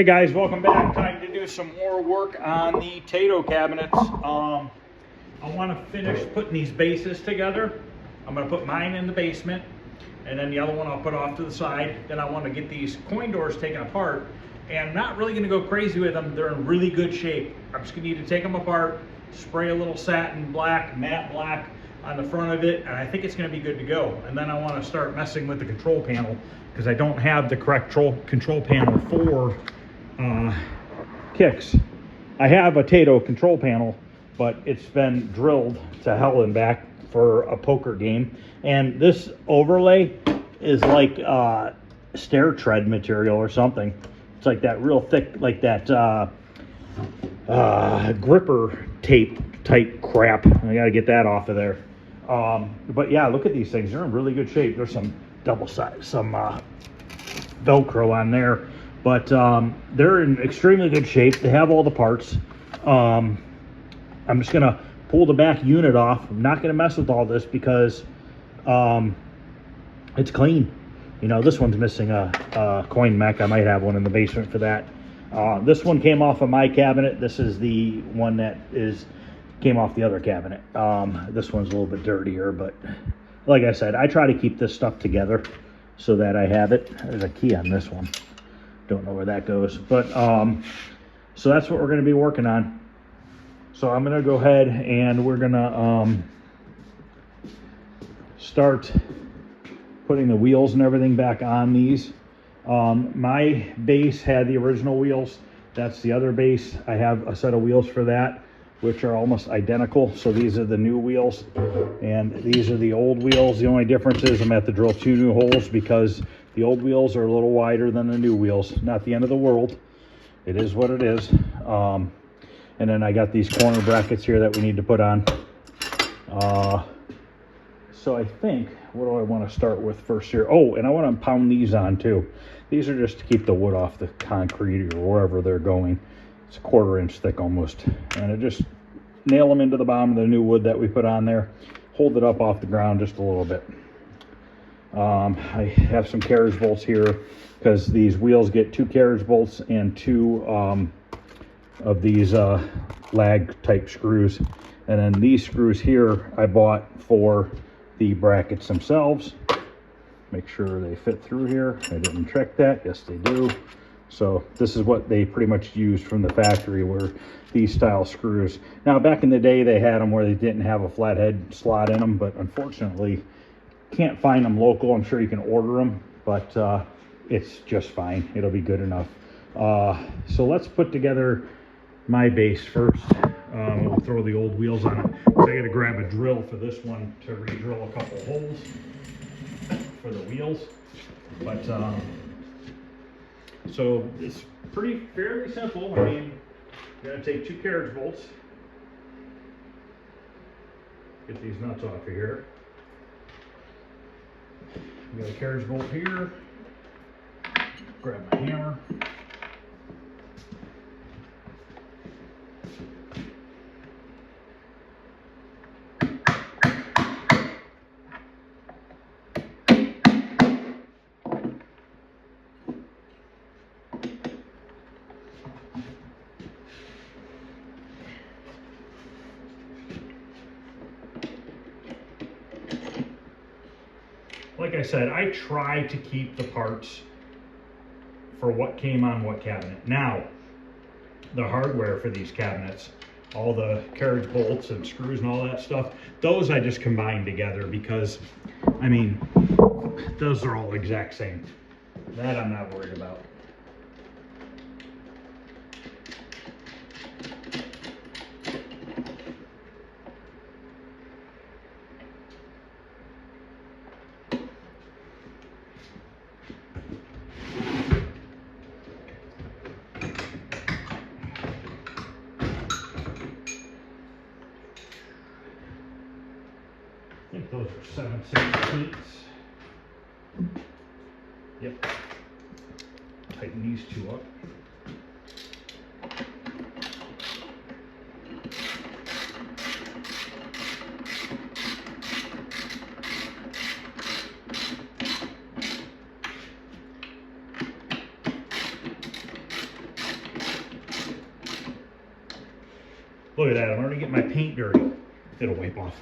Hey guys, welcome back. Time to do some more work on the Taito cabinets. I want to finish putting these bases together. I'm going to put mine in the basement, and then the other one I'll put off to the side. Then I want to get these coin doors taken apart, and I'm not really going to go crazy with them. They're in really good shape. I'm just going to need to take them apart, spray a little satin black, matte black on the front of it, and I think it's going to be good to go. And then I want to start messing with the control panel because I don't have the correct control panel for kicks. I have a Taito control panel, but it's been drilled to hell and back for a poker game, and this overlay is like stair tread material or something. It's like that real thick, like that gripper tape type crap. I gotta get that off of there. But yeah, look at these things. They're in really good shape. There's some double size, some Velcro on there, but they're in extremely good shape. They have all the parts. I'm just gonna pull the back unit off. I'm not gonna mess with all this because it's clean. You know, this one's missing a coin mech. I might have one in the basement for that. This one came off of my cabinet. This is the one that came off the other cabinet. This one's a little bit dirtier, but like I said, I try to keep this stuff together so that I have it. There's a key on this one. Don't know where that goes, but so that's what we're going to be working on. So I'm going to go ahead and we're going to start putting the wheels and everything back on these. My base had the original wheels. That's the other base. I have a set of wheels for that, which are almost identical. So these are the new wheels and these are the old wheels. The only difference is I'm gonna have to drill 2 new holes because the old wheels are a little wider than the new wheels. Not the end of the world. It is what it is. And then I got these corner brackets here that we need to put on. So I think, what do I want to start with first here? Oh, and I want to pound these on too. These are just to keep the wood off the concrete or wherever they're going. It's a 1/4 inch thick almost. And I just nail them into the bottom of the new wood that we put on there. Hold it up off the ground just a little bit. I have some carriage bolts here because these wheels get 2 carriage bolts and 2 of these lag type screws. And then these screws here I bought for the brackets themselves. Make sure they fit through here. I didn't check that. Yes, they do. So this is what they pretty much used from the factory, were these style screws. Now back in the day they had them where they didn't have a flathead slot in them, but unfortunately can't find them local. I'm sure you can order them, but it's just fine. It'll be good enough. So let's put together my base first. We'll throw the old wheels on it. So I gotta grab a drill for this one to re-drill a couple holes for the wheels. But so it's fairly simple. I mean, you're gonna take 2 carriage bolts. Get these nuts off of here. We got a carriage bolt here. Grab my hammer. Like I said, I try to keep the parts for what came on what cabinet. Now, the hardware for these cabinets, all the carriage bolts and screws and all that stuff, those I just combined together because, I mean, those are all exact same. That I'm not worried about. I think those are 7/16. Yep. Tighten these 2 up. Look at that, I'm already getting my paint dirty. It'll wipe off.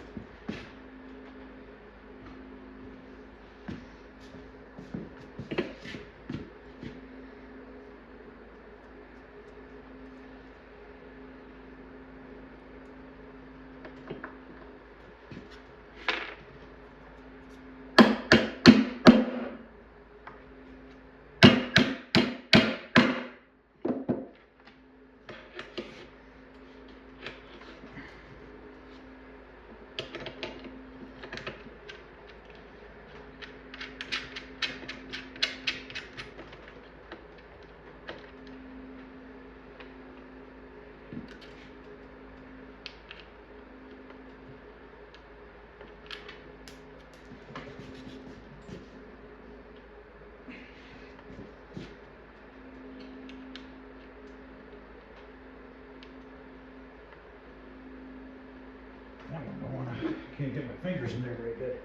Can't get my fingers in there very good.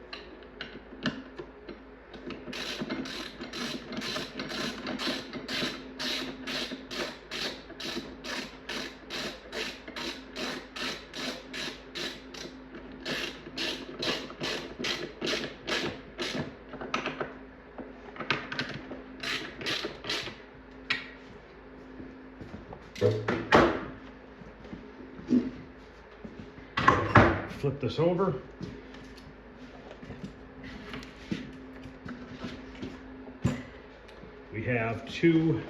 Flip this over. We have 2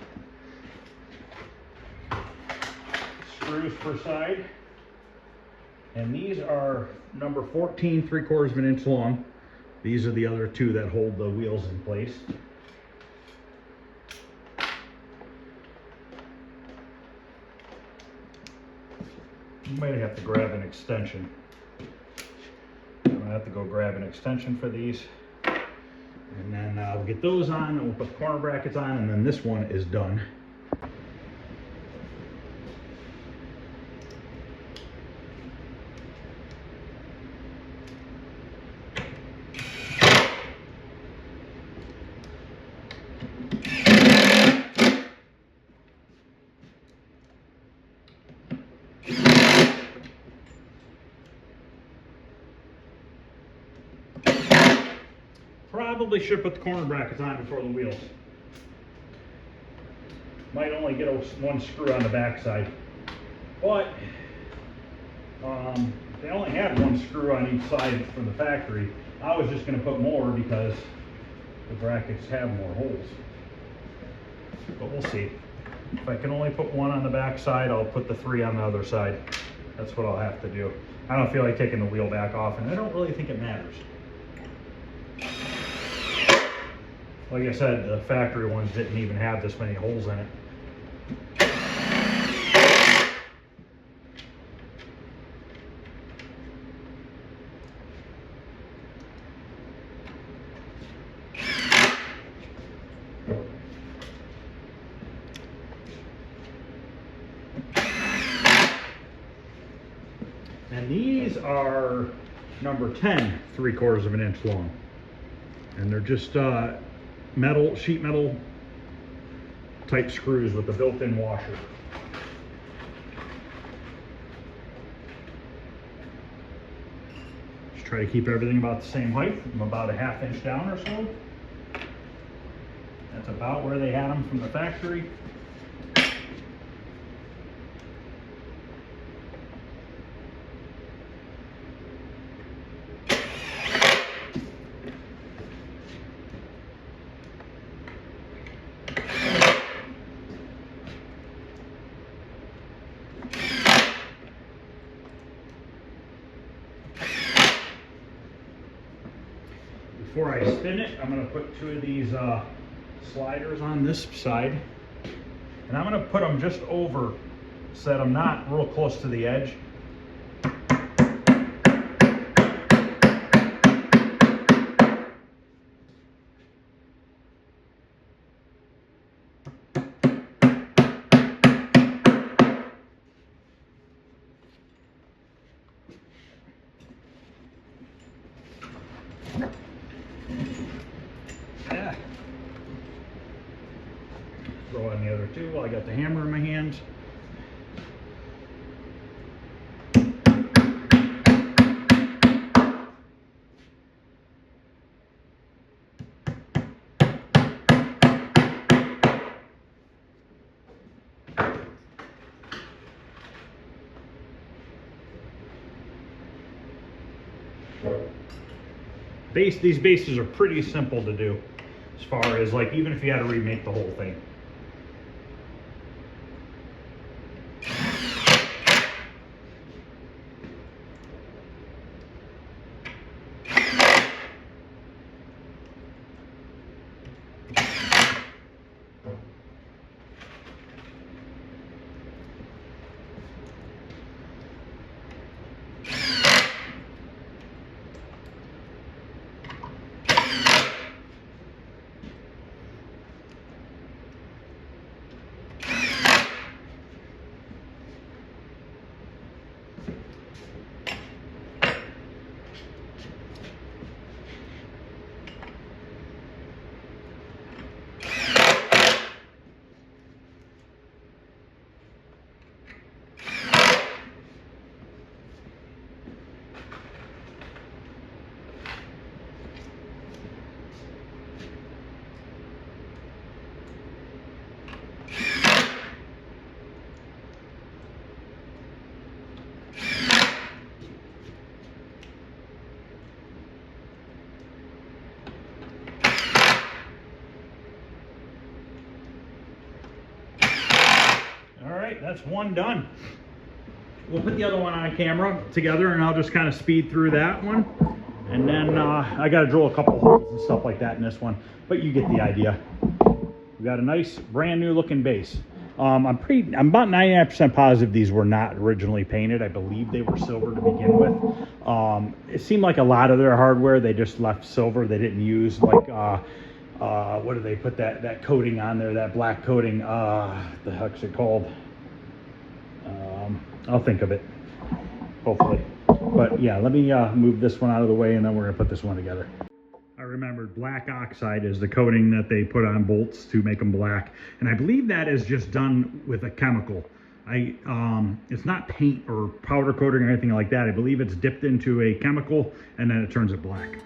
screws per side, and these are number 14 3/4 of an inch long. These are the other 2 that hold the wheels in place. You might have to grab an extension. I'm gonna have to go grab an extension for these. And then we'll get those on, and we'll put the corner brackets on, and then this one is done. Probably should put the corner brackets on before the wheels. Might only get 1 screw on the back side, but they only had 1 screw on each side from the factory. I was just going to put more because the brackets have more holes, but we'll see. If I can only put 1 on the back side, I'll put the 3 on the other side. That's what I'll have to do. I don't feel like taking the wheel back off, and I don't really think it matters. Like I said, the factory ones didn't even have this many holes in it. And these are number 10 3/4 of an inch long. And they're just sheet metal type screws with the built-in washer. Just try to keep everything about the same height. I'm about a 1/2 inch down or so. That's about where they had them from the factory. Before I spin it, I'm going to put 2 of these sliders on this side, and I'm going to put them just over so that I'm not real close to the edge. Throw on the other 2 while I got the hammer in my hands. These bases are pretty simple to do, as far as like even if you had to remake the whole thing. That's one done. We'll put the other one on camera together and I'll just kind of speed through that one. And then I got to drill a couple holes and stuff like that in this one, but you get the idea. We got a nice brand new looking base. I'm about 99% positive these were not originally painted. I believe they were silver to begin with. It seemed like a lot of their hardware, they just left silver. They didn't use like, what do they put that coating on there, that black coating, the heck's it called? I'll think of it, hopefully. But yeah, let me move this one out of the way and then we're gonna put this one together. I remembered black oxide is the coating that they put on bolts to make them black. And I believe that is just done with a chemical. It's not paint or powder coating or anything like that. I believe it's dipped into a chemical and then it turns it black.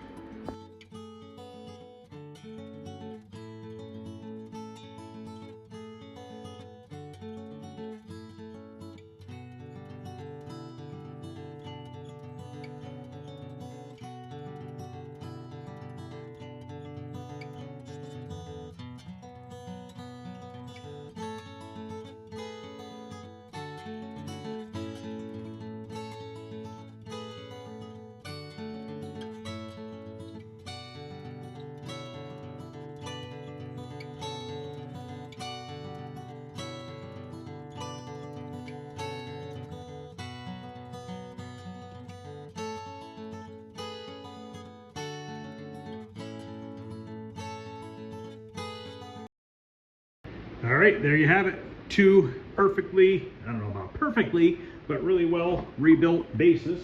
All right, there you have it. Two perfectly, I don't know about perfectly, but really well rebuilt bases.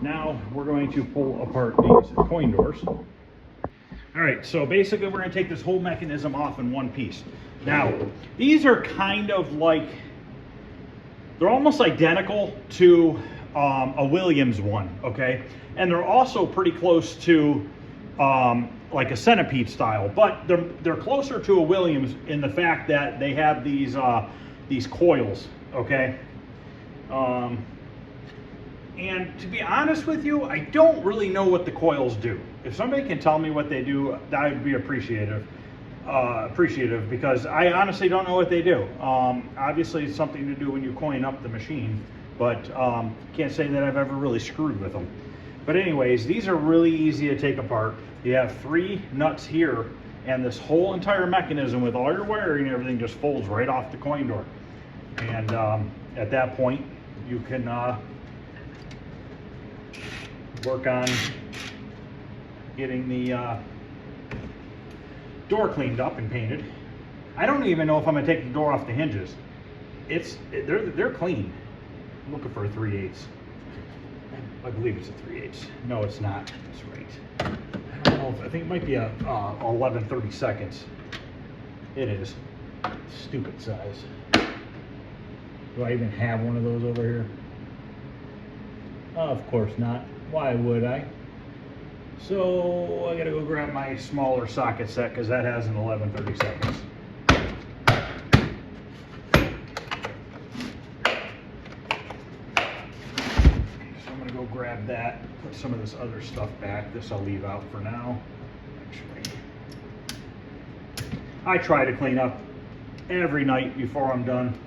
Now we're going to pull apart these coin doors. All right, so basically we're going to take this whole mechanism off in one piece. Now, these are kind of like, they're almost identical to a Williams one, okay? And they're also pretty close to like a centipede style, but they're closer to a Williams in the fact that they have these coils, okay? And to be honest with you, I don't really know what the coils do. If somebody can tell me what they do, I would be appreciative because I honestly don't know what they do. Obviously it's something to do when you coin up the machine, but can't say that I've ever really screwed with them. But anyways, these are really easy to take apart. You have 3 nuts here, and this whole entire mechanism with all your wiring and everything just folds right off the coin door. And at that point, you can work on getting the door cleaned up and painted. I don't even know if I'm gonna take the door off the hinges. They're clean. I'm looking for a 3/8. I believe it's a 3/8. No, it's not. That's right. I don't know. I think it might be a 11/32. It is. Stupid size. Do I even have one of those over here? Of course not. Why would I? So I gotta go grab my smaller socket set because that has an 11/32. So I'm gonna go grab that. put some of this other stuff back. This I'll leave out for now. Actually, I try to clean up every night before I'm done.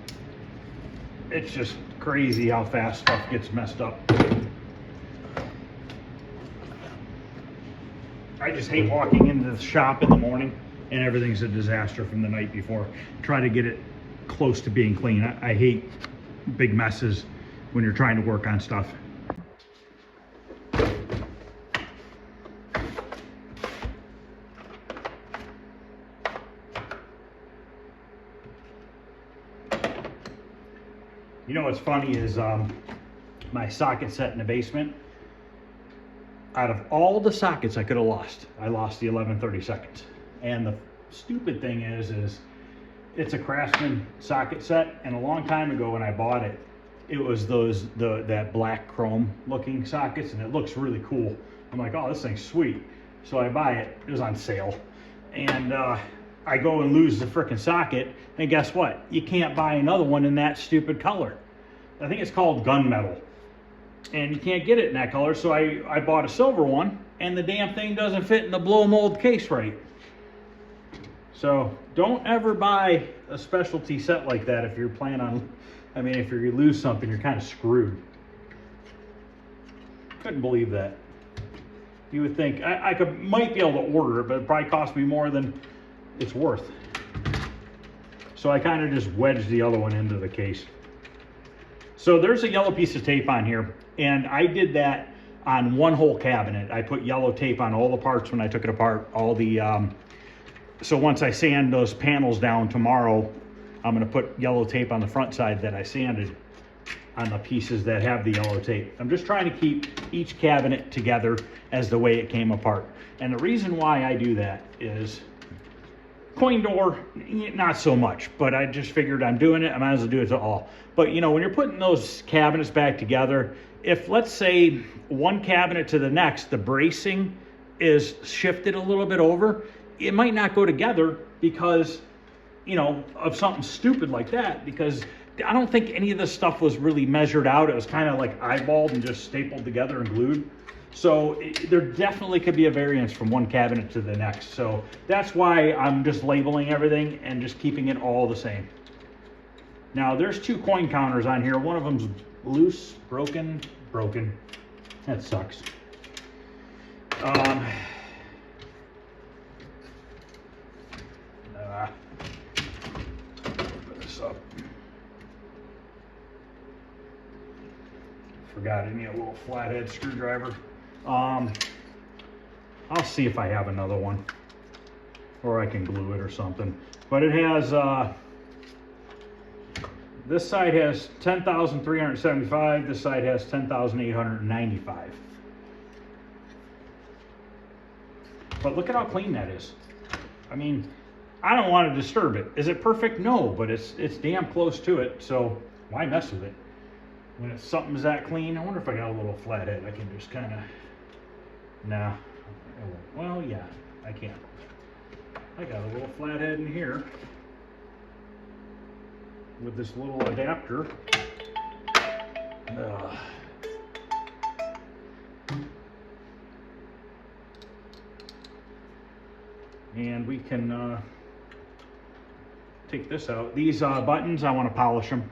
It's just crazy how fast stuff gets messed up. I just hate walking into the shop in the morning and everything's a disaster from the night before. Try to get it close to being clean. I hate big messes when you're trying to work on stuff. You know what's funny is my socket set in the basement, out of all the sockets I could have lost, I lost the 11/32. And the stupid thing is it's a Craftsman socket set, and a long time ago when I bought it, it was that black chrome looking sockets, and it looks really cool. I'm like, oh, this thing's sweet. So I buy it, it was on sale. And I go and lose the frickin' socket, and guess what? You can't buy another one in that stupid color. I think it's called gunmetal. And you can't get it in that color, so I bought a silver one, and the damn thing doesn't fit in the blow mold case right. So don't ever buy a specialty set like that if you're planning on, I mean, if you lose something, you're kind of screwed. Couldn't believe that. You would think, I might be able to order it, but it probably cost me more than it's worth. So I kind of just wedged the other one into the case. So there's a yellow piece of tape on here, and I did that on one whole cabinet. I put yellow tape on all the parts when I took it apart, all the, so once I sand those panels down tomorrow, I'm gonna put yellow tape on the front side that I sanded on the pieces that have the yellow tape. I'm just trying to keep each cabinet together as the way it came apart. And the reason why I do that is coin door, not so much, but I just figured I'm doing it, I might as well do it to all. But you know, when you're putting those cabinets back together, if let's say one cabinet to the next, the bracing is shifted a little bit over, it might not go together because, you know, of something stupid like that, because I don't think any of this stuff was really measured out. It was kind of like eyeballed and just stapled together and glued. So there definitely could be a variance from one cabinet to the next. So that's why I'm just labeling everything and just keeping it all the same. Now there's two coin counters on here. One of them's loose, broken. That sucks. Put this up. Forgot I need a little flathead screwdriver. I'll see if I have another one, or I can glue it or something. But it has, this side has 10,375, this side has 10,895. But look at how clean that is. I mean, I don't want to disturb it. Is it perfect? No, but it's damn close to it, so why mess with it? When it's something's that clean. I wonder if I got a little flathead. I can just kind of, nah. Well, yeah, I can. I got a little flathead in here with this little adapter. And we can take this out. These buttons, I want to polish them.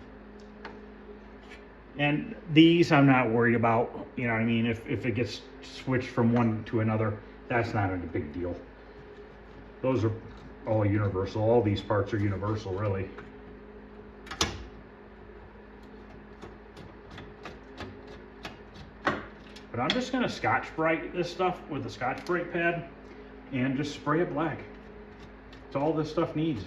And these I'm not worried about, you know what I mean? If it gets switched from one to another, that's not a big deal. Those are all universal. All these parts are universal, really. But I'm just gonna Scotch-Brite this stuff with a Scotch-Brite pad and just spray it black. That's all this stuff needs.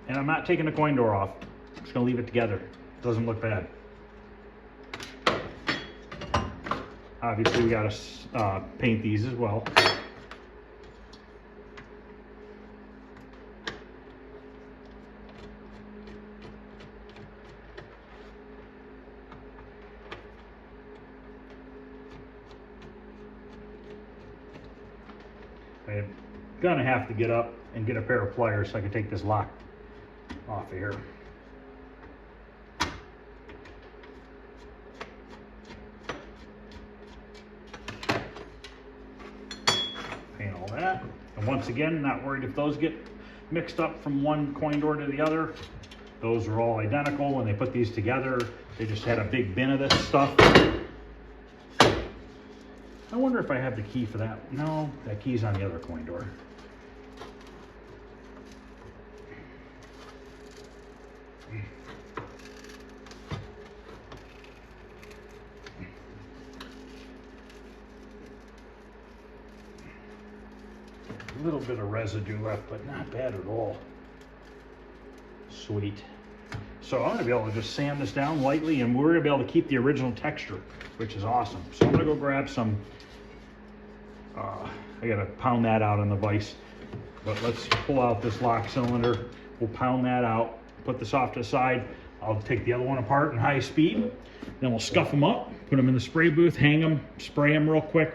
And I'm not taking the coin door off. I'm just gonna leave it together. It doesn't look bad. Obviously we gotta paint these as well. I'm gonna have to get up and get a pair of pliers so I can take this lock off of here. And once again, not worried if those get mixed up from one coin door to the other. Those are all identical. When they put these together, they just had a big bin of this stuff. I wonder if I have the key for that. No, that key's on the other coin door. A little bit of residue left, but not bad at all. Sweet. So I'm gonna be able to just sand this down lightly, and we're gonna be able to keep the original texture, which is awesome. So I'm gonna go grab some, I gotta pound that out on the vise, but let's pull out this lock cylinder. We'll pound that out, put this off to the side. I'll take the other one apart in high speed. Then we'll scuff them up, put them in the spray booth, hang them, spray them real quick,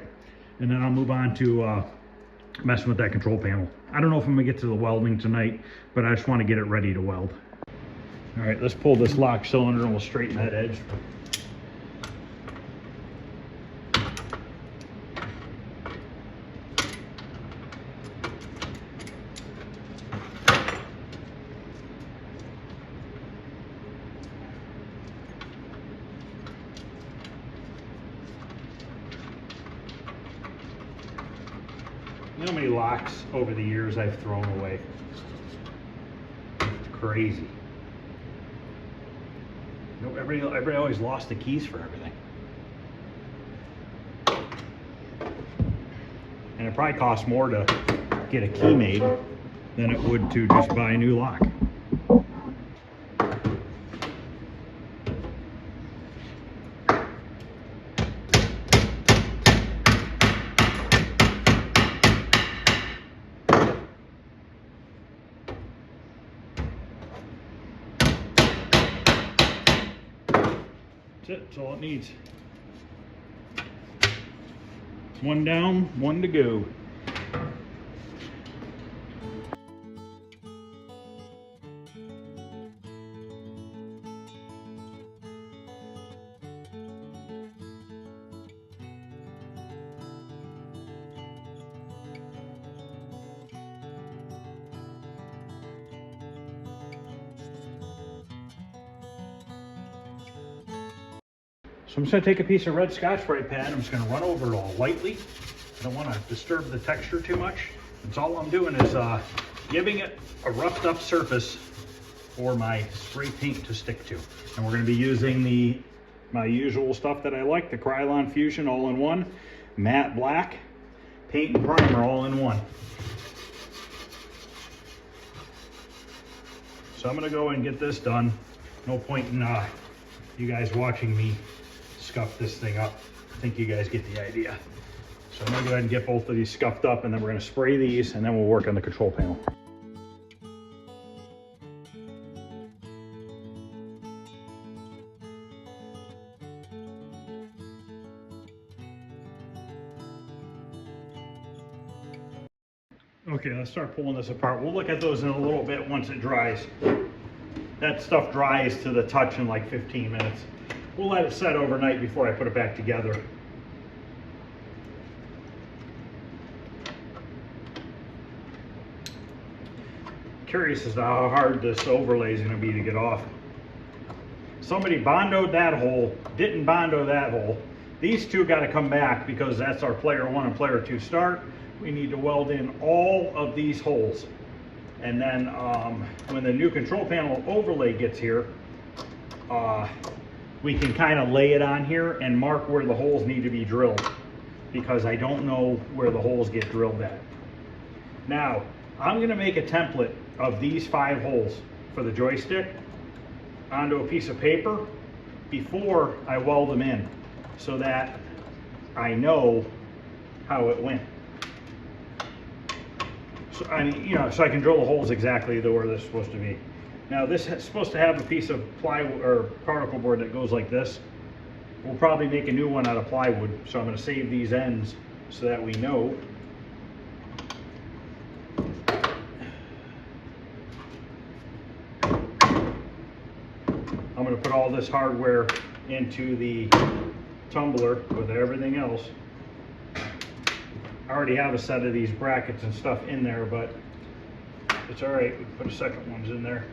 and then I'll move on to messing with that control panel. I don't know if I'm gonna get to the welding tonight, but I just want to get it ready to weld. All right, let's pull this lock cylinder and we'll straighten that edge. You know how many locks over the years I've thrown away? It's crazy. You know, everybody always lost the keys for everything. And it probably costs more to get a key made than it would to just buy a new lock. That's all it needs. One down, one to go. So I'm just going to take a piece of red Scotch-Brite pad. I'm just going to run over it all lightly. I don't want to disturb the texture too much. That's all I'm doing is giving it a roughed up surface for my spray paint to stick to. And we're going to be using my usual stuff that I like, the Krylon Fusion all-in-one, matte black, paint and primer all-in-one. So I'm going to go and get this done. No point in you guys watching me scuff this thing up. I think you guys get the idea. So I'm gonna go ahead and get both of these scuffed up, and then we're gonna spray these, and then we'll work on the control panel. Okay, let's start pulling this apart. We'll look at those in a little bit once it dries. That stuff dries to the touch in like 15 minutes. We'll let it set overnight before I put it back together. Curious as to how hard this overlay is going to be to get off. Somebody bondoed that hole, didn't bondo that hole. These two got to come back because that's our player 1 and player 2 start. We need to weld in all of these holes. And then when the new control panel overlay gets here, we can kind of lay it on here and mark where the holes need to be drilled, because I don't know where the holes get drilled at. Now, I'm going to make a template of these 5 holes for the joystick onto a piece of paper before I weld them in, so that I know how it went. So so I can drill the holes exactly where they're supposed to be. Now this is supposed to have a piece of plywood or particle board that goes like this. We'll probably make a new one out of plywood, so I'm going to save these ends so that we know. I'm going to put all this hardware into the tumbler with everything else. I already have a set of these brackets and stuff in there, but it's all right. We can put a second ones in there.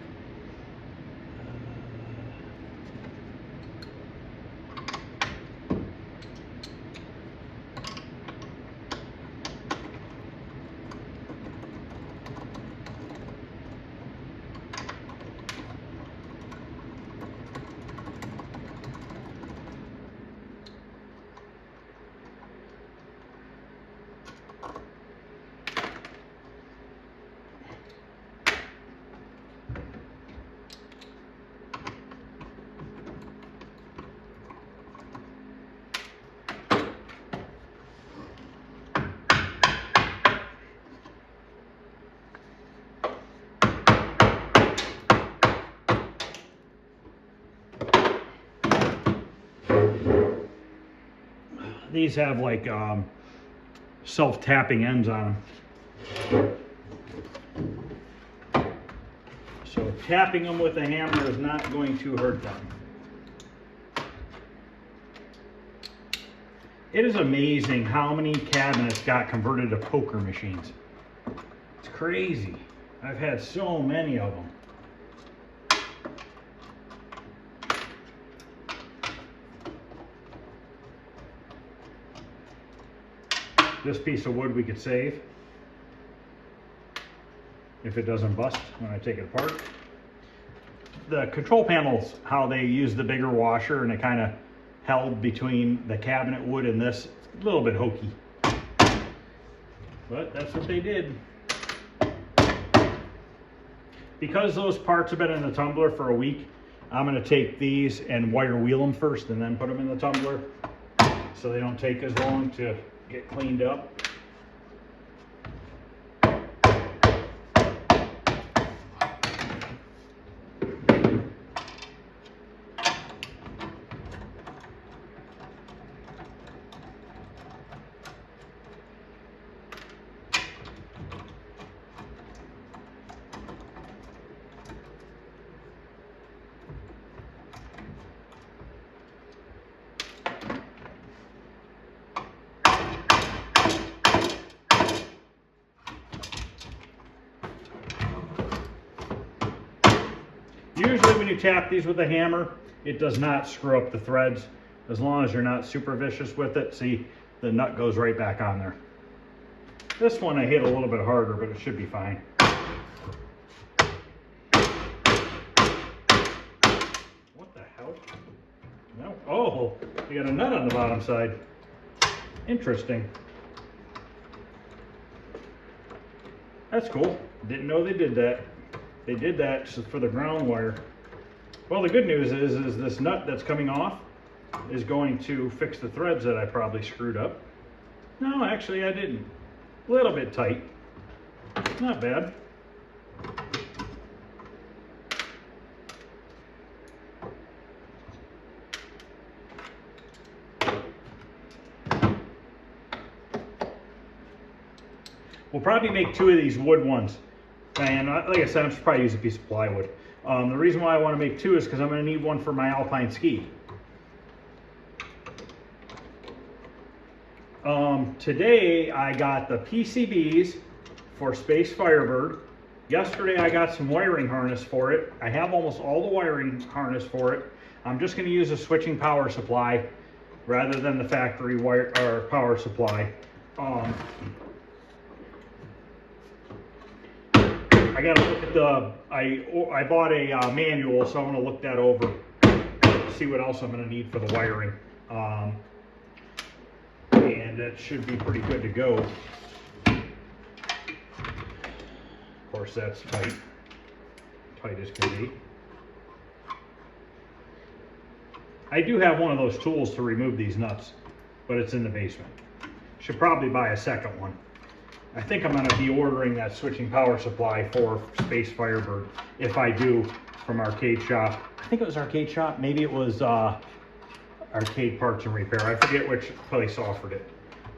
These have like self-tapping ends on them. So tapping them with a hammer is not going to hurt them. It is amazing how many cabinets got converted to poker machines. It's crazy. I've had so many of them. This piece of wood we could save if it doesn't bust when I take it apart. The control panels, how they use the bigger washer and it kind of held between the cabinet wood and this, a little bit hokey. But that's what they did. Because those parts have been in the tumbler for a week, I'm going to take these and wire wheel them first and then put them in the tumbler so they don't take as long to get cleaned up. Usually when you tap these with a hammer, it does not screw up the threads as long as you're not super vicious with it. See, the nut goes right back on there. This one I hit a little bit harder, but it should be fine. What the hell? No. Oh, you got a nut on the bottom side. Interesting. That's cool. Didn't know they did that. They did that for the ground wire. Well, the good news is this nut that's coming off is going to fix the threads that I probably screwed up. No, actually I didn't. A little bit tight. Not bad. We'll probably make 2 of these wood ones. And like I said, I'm just probably use a piece of plywood. The reason why I want to make 2 is because I'm going to need one for my alpine ski. Today I got the PCBs for Space Firebird. Yesterday I got some wiring harness for it. I have almost all the wiring harness for it. I'm just going to use a switching power supply rather than the factory wire or power supply. I gotta look at the, I bought a manual, so I'm gonna look that over, see what else I'm gonna need for the wiring. And that should be pretty good to go. Of course, that's tight as can be. I do have one of those tools to remove these nuts, but it's in the basement. Should probably buy a second one. I think I'm going to be ordering that switching power supply for Space Firebird. If I do, from Arcade Shop. I think it was Arcade Shop. Maybe it was Arcade Parts and Repair. I forget which place offered it.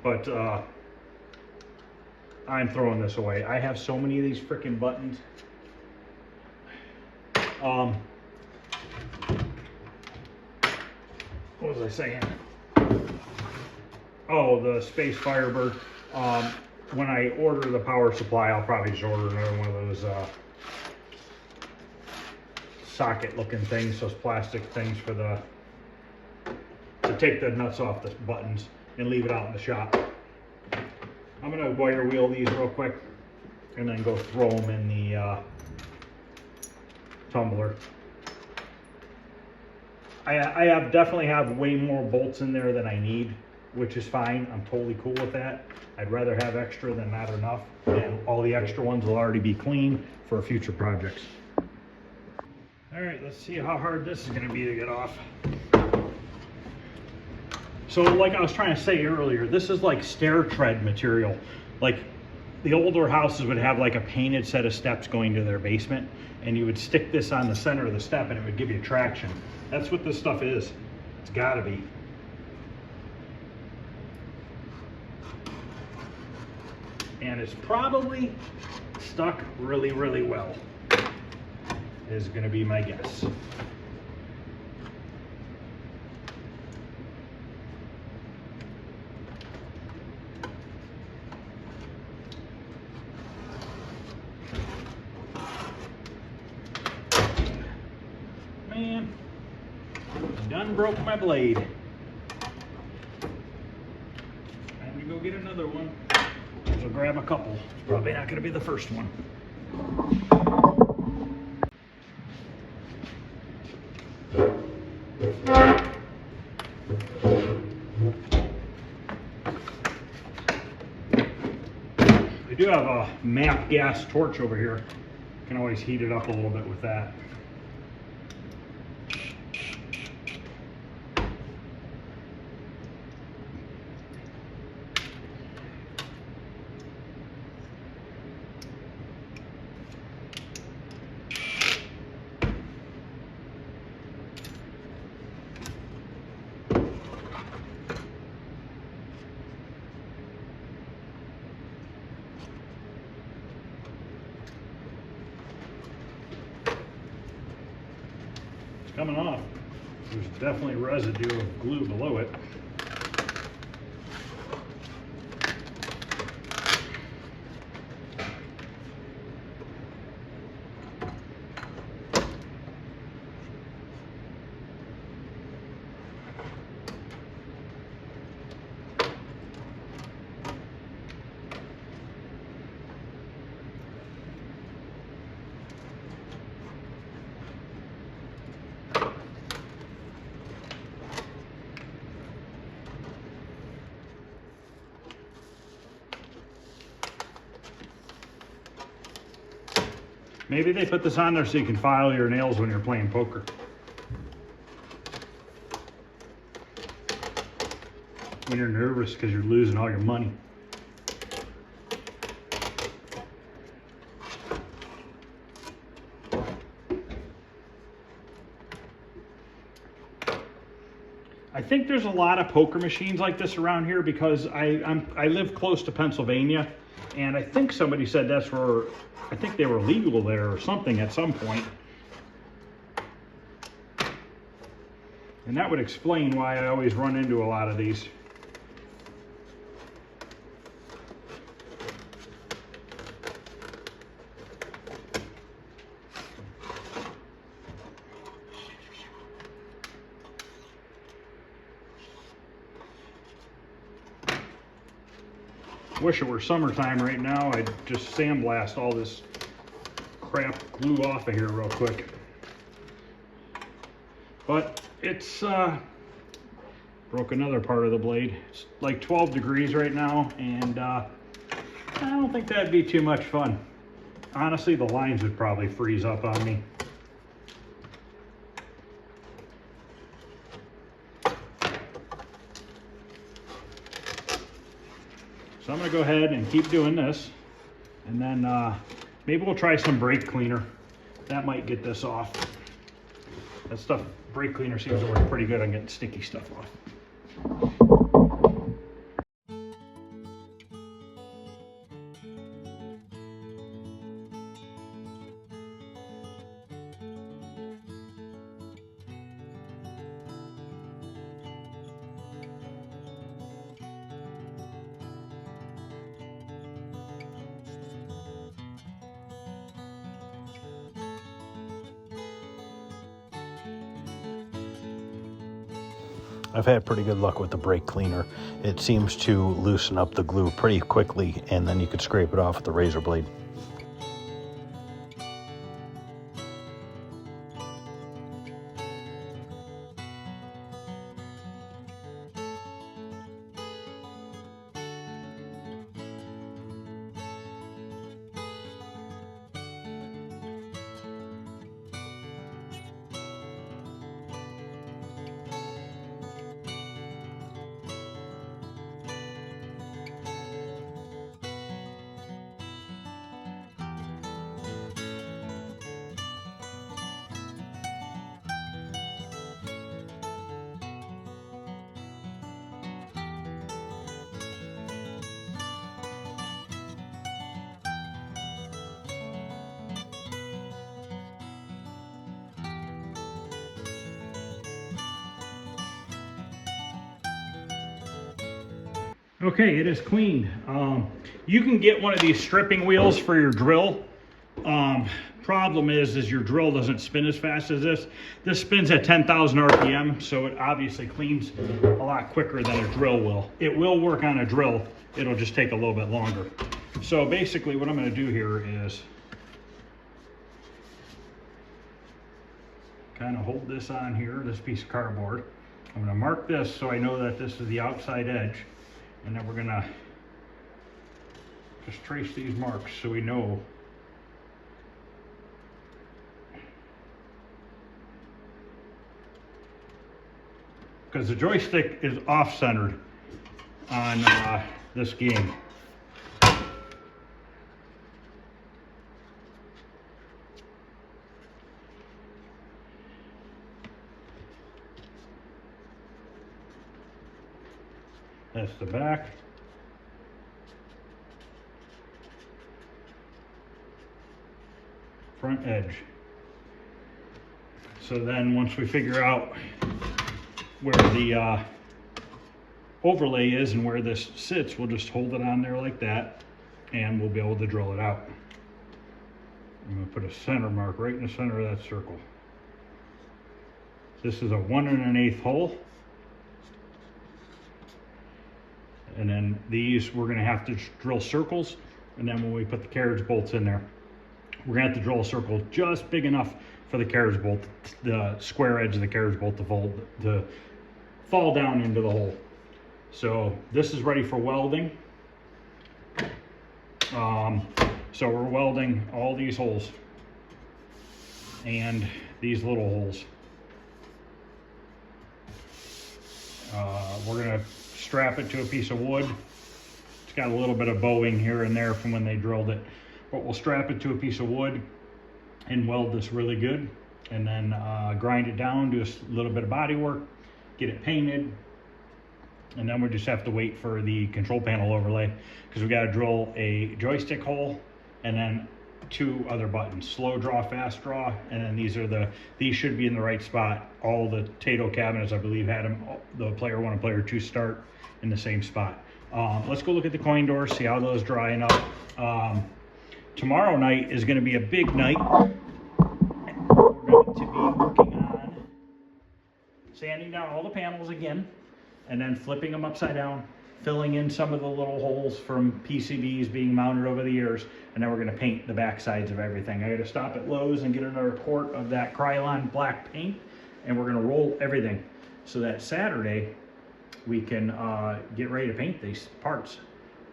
But I'm throwing this away. I have so many of these freaking buttons. What was I saying? Oh, the Space Firebird. When I order the power supply, I'll probably just order another one of those socket looking things, those plastic things for the, to take the nuts off the buttons and leave it out in the shop. I'm gonna wire wheel these real quick and then go throw them in the tumbler. I definitely have way more bolts in there than I need, which is fine. I'm totally cool with that. I'd rather have extra than not enough, and all the extra ones will already be clean for future projects. All right, let's see how hard this is gonna be to get off. So like I was trying to say earlier, this is like stair tread material. Like the older houses would have like a painted set of steps going to their basement, and you would stick this on the center of the step and it would give you traction. That's what this stuff is. It's gotta be. And it's probably stuck really, really well, is gonna be my guess. Man, done broke my blade. Time to go get another one. So grab a couple. It's probably not going to be the first one. I do have a MAP gas torch over here. Can always heat it up a little bit with that. Coming off. There's definitely residue of glue below it. Maybe they put this on there so you can file your nails when you're playing poker. When you're nervous because you're losing all your money. I think there's a lot of poker machines like this around here because I live close to Pennsylvania, and I think somebody said that's where, I think they were legal there or something at some point. And that would explain why I always run into a lot of these. Wish it were summertime right now. I'd just sandblast all this crap glue off of here real quick. But it's broke another part of the blade. It's like 12 degrees right now, and I don't think that'd be too much fun. Honestly, the lines would probably freeze up on me. So I'm gonna go ahead and keep doing this, and then maybe we'll try some brake cleaner. That might get this off. That stuff, brake cleaner, seems to work pretty good on getting sticky stuff off. I've had pretty good luck with the brake cleaner. It seems to loosen up the glue pretty quickly, and then you could scrape it off with the razor blade. Okay, it is clean. You can get one of these stripping wheels for your drill. Problem is your drill doesn't spin as fast as this. This spins at 10,000 RPM, so it obviously cleans a lot quicker than a drill will. It will work on a drill. It'll just take a little bit longer. So basically what I'm going to do here is kind of hold this on here, this piece of cardboard. I'm going to mark this so I know that this is the outside edge. And then we're gonna just trace these marks so we know. Because the joystick is off-centered on this game. That's the back. Front edge. So then once we figure out where the overlay is and where this sits, we'll just hold it on there like that and we'll be able to drill it out. I'm going to put a center mark right in the center of that circle. This is a 1 1/8 hole. And then these, we're going to have to drill circles. And then when we put the carriage bolts in there, we're going to have to drill a circle just big enough for the carriage bolt, the square edge of the carriage bolt to fall down into the hole. So this is ready for welding. So we're welding all these holes and these little holes. We're going to strap it to a piece of wood. It's got a little bit of bowing here and there from when they drilled it, but we'll strap it to a piece of wood and weld this really good, and then grind it down, do a little bit of body work, get it painted, and then we just have to wait for the control panel overlay, because we got to drill a joystick hole and then 2 other buttons, slow draw, fast draw, and then these should be in the right spot. All the Taito cabinets, I believe, had them, the player 1 and player 2 start in the same spot. Let's go look at the coin doors, see how those drying up. Tomorrow night is going to be a big night. We're going to be working on sanding down all the panels again, and then flipping them upside down, filling in some of the little holes from PCBs being mounted over the years, and then we're going to paint the back sides of everything. I got to stop at Lowe's and get another quart of that Krylon black paint, and we're going to roll everything so that Saturday we can get ready to paint these parts.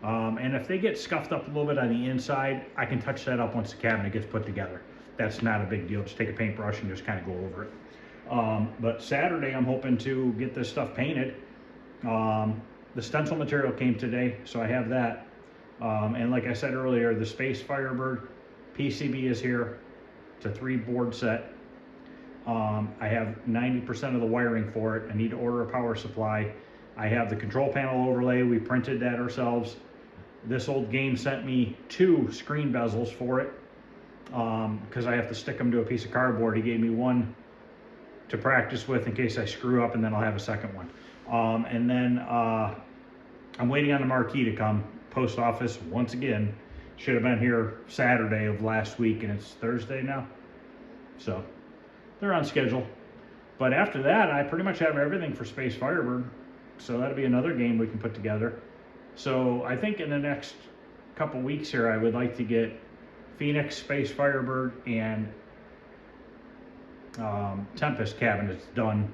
And if they get scuffed up a little bit on the inside, I can touch that up once the cabinet gets put together. That's not a big deal. Just take a paintbrush and just kind of go over it. But Saturday, I'm hoping to get this stuff painted. The stencil material came today, so I have that. And like I said earlier, the Space Firebird PCB is here. It's a 3-board set. I have 90% of the wiring for it. I need to order a power supply. I have the control panel overlay. We printed that ourselves. This old game sent me 2 screen bezels for it, because I have to stick them to a piece of cardboard. He gave me one to practice with in case I screw up, and then I'll have a second one. And then I'm waiting on the marquee to come. Post office, once again, should have been here Saturday of last week, and it's Thursday now. So they're on schedule. But after that, I pretty much have everything for Space Firebird. So that'll be another game we can put together. So I think in the next couple weeks here, I would like to get Phoenix, Space Firebird, and Tempest cabinets done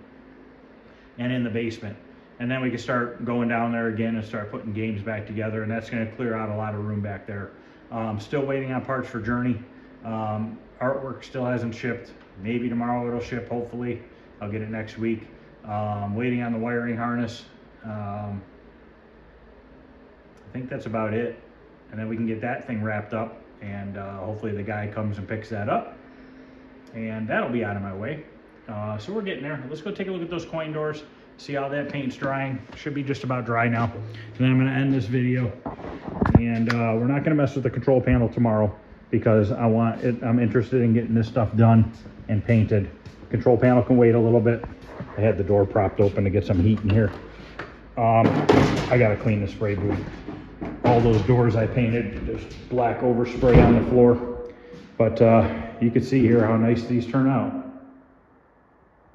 and in the basement. And then we can start going down there again and start putting games back together, and that's going to clear out a lot of room back there. Still waiting on parts for Journey. Artwork still hasn't shipped. Maybe tomorrow it'll ship, hopefully. I'll get it next week. Waiting on the wiring harness. I think that's about it. And then we can get that thing wrapped up, and hopefully the guy comes and picks that up. And that'll be out of my way. So we're getting there. Let's go take a look at those coin doors. See how that paint's drying. Should be just about dry now. And then I'm going to end this video. And we're not going to mess with the control panel tomorrow because I'm interested in getting this stuff done and painted. Control panel can wait a little bit. I had the door propped open to get some heat in here. I got to clean the spray booth. All those doors I painted, just black overspray on the floor. But you can see here how nice these turn out.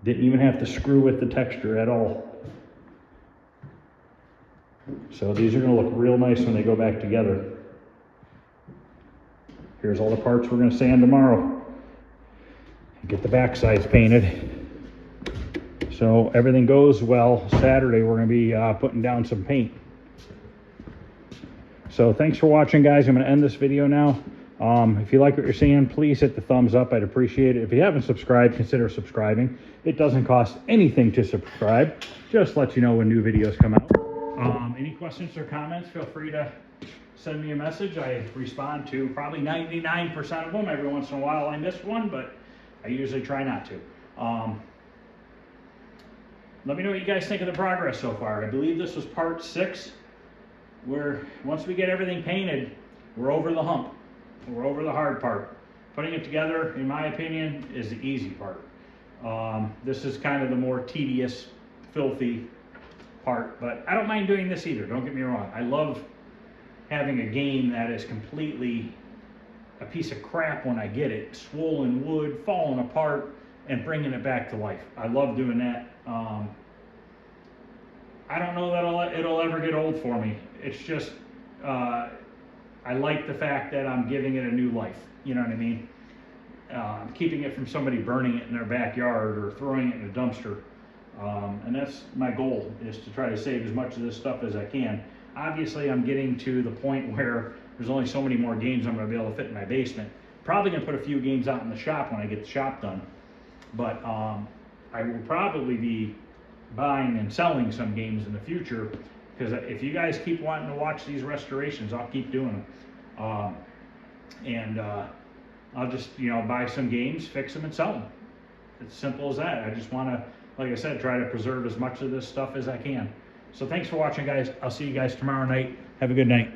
Didn't even have to screw with the texture at all. So these are going to look real nice when they go back together. Here's all the parts we're going to sand tomorrow. Get the back sides painted. So everything goes well. Saturday we're going to be putting down some paint. So thanks for watching, guys. I'm going to end this video now. If you like what you're seeing, please hit the thumbs up. I'd appreciate it. If you haven't subscribed, consider subscribing. It doesn't cost anything to subscribe. Just lets you know when new videos come out. Any questions or comments, feel free to send me a message. I respond to probably 99% of them. Every once in a while I miss one, but I usually try not to. Let me know what you guys think of the progress so far. I believe this was part 6, where once we get everything painted, we're over the hump. We're over the hard part. Putting it together, in my opinion, is the easy part. This is kind of the more tedious, filthy part, but I don't mind doing this either. Don't get me wrong. I love having a game that is completely a piece of crap when I get it, swollen wood, falling apart, and bringing it back to life. I love doing that. I don't know that it'll ever get old for me. It's just, I like the fact that I'm giving it a new life. You know what I mean? I'm keeping it from somebody burning it in their backyard or throwing it in a dumpster. And that's my goal, is to try to save as much of this stuff as I can. Obviously, I'm getting to the point where there's only so many more games I'm going to be able to fit in my basement. Probably going to put a few games out in the shop when I get the shop done. But I will probably be buying and selling some games in the future, because if you guys keep wanting to watch these restorations, I'll keep doing them. I'll just, buy some games, fix them, and sell them. It's simple as that. I just want to, like I said, try to preserve as much of this stuff as I can. So thanks for watching, guys. I'll see you guys tomorrow night. Have a good night.